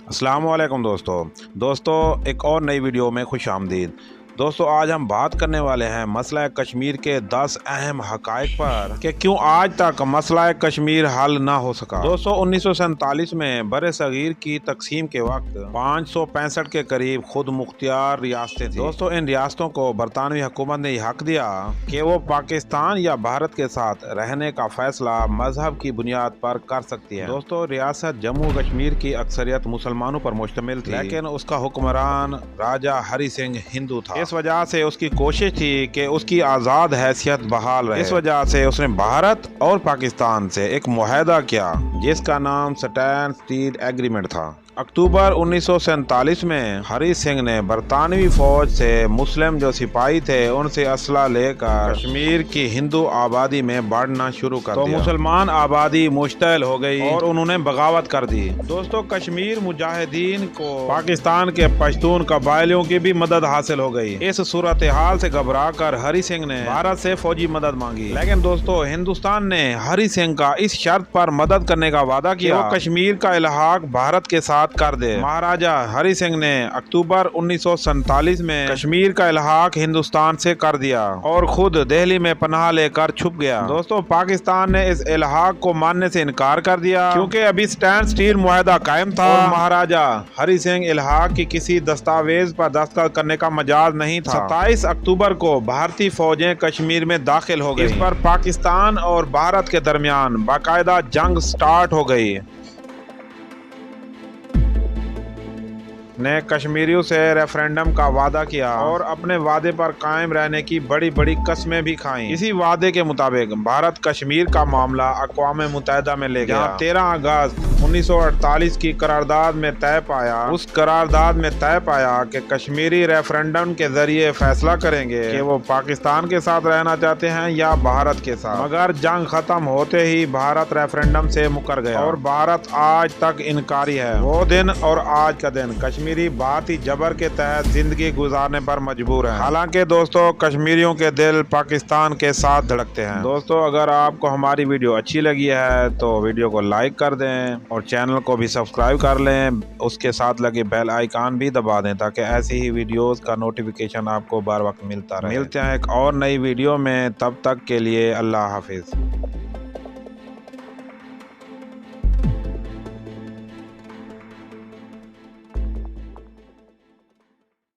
अस्सलाम वालेकुम दोस्तों एक और नई वीडियो में खुश आमदीद। दोस्तों आज हम बात करने वाले हैं मसला कश्मीर के 10 अहम हकाइक पर कि क्यों आज तक मसला कश्मीर हल ना हो सका। दोस्तों 1947 में बरे सगीर की तकसीम के वक्त 565 के करीब खुद मुख्तियार रियासतें थी। दोस्तों इन रियासतों को बरतानवी हुकूमत ने हक दिया कि वो पाकिस्तान या भारत के साथ रहने का फैसला मजहब की बुनियाद पर कर सकती है। दोस्तों रियासत जम्मू कश्मीर की अक्सरियत मुसलमानों पर मुश्तमिल थी, लेकिन उसका हुक्मरान राजा हरि सिंह हिंदू था। इस वजह से उसकी कोशिश थी कि उसकी आज़ाद हैसियत बहाल रहे। इस वजह से उसने भारत और पाकिस्तान से एक मुआहदा किया जिसका नाम स्टैंड स्टील एग्रीमेंट था। अक्टूबर 1947 में हरि सिंह ने बरतानवी फौज से मुस्लिम जो सिपाही थे उनसे असला लेकर कश्मीर की हिंदू आबादी में बढ़ना शुरू कर दिया। मुसलमान आबादी मुश्तल हो गई और उन्होंने बगावत कर दी। दोस्तों कश्मीर मुजाहिदीन को पाकिस्तान के पश्तून कबाइलियों की भी मदद हासिल हो गई। इस सूरत हाल से घबरा कर हरि सिंह ने भारत से फौजी मदद मांगी, लेकिन दोस्तों हिंदुस्तान ने हरि सिंह का इस शर्त पर मदद करने का वादा किया कि कश्मीर का इल्हाक भारत के साथ कर दे। महाराजा हरि सिंह ने अक्टूबर 1947 में कश्मीर का इल्हाक हिंदुस्तान से कर दिया और खुद दिल्ली में पनाह लेकर छुप गया। दोस्तों पाकिस्तान ने इस इल्हाक को मानने से इनकार कर दिया क्योंकि अभी स्टैंड स्टील मुआहदा कायम था और महाराजा हरि सिंह इल्हाक की किसी दस्तावेज पर दस्तखत करने का मजाज नहीं था। 27 अक्टूबर को भारतीय फौजें कश्मीर में दाखिल हो गई। इस पर पाकिस्तान और भारत के दरमियान बाकायदा जंग स्टार्ट हो गई। ने कश्मीरियों से रेफरेंडम का वादा किया और अपने वादे पर कायम रहने की बड़ी बड़ी कस्में भी खाईं। इसी वादे के मुताबिक भारत कश्मीर का मामला अक़वाम मुत्तहिदा में ले गया। 13 अगस्त 1948 की करारदाद में तय पाया। उस करारदाद में तय पाया कि कश्मीरी रेफरेंडम के जरिए फैसला करेंगे कि वो पाकिस्तान के साथ रहना चाहते हैं या भारत के साथ। मगर जंग खत्म होते ही भारत रेफरेंडम से मुकर गया और भारत आज तक इनकारी है। वो दिन और आज का दिन कश्मीरी बात ही जबर के तहत जिंदगी गुजारने पर मजबूर हैं। हालांकि दोस्तों कश्मीरियों के दिल पाकिस्तान के साथ धड़कते हैं। दोस्तों अगर आपको हमारी वीडियो अच्छी लगी है तो वीडियो को लाइक कर दें और चैनल को भी सब्सक्राइब कर लें। उसके साथ लगे बेल आइकन भी दबा दें ताकि ऐसी ही वीडियोस का नोटिफिकेशन आपको बार वक्त मिलता रहे। मिलते हैं एक और नई वीडियो में, तब तक के लिए अल्लाह हाफिज।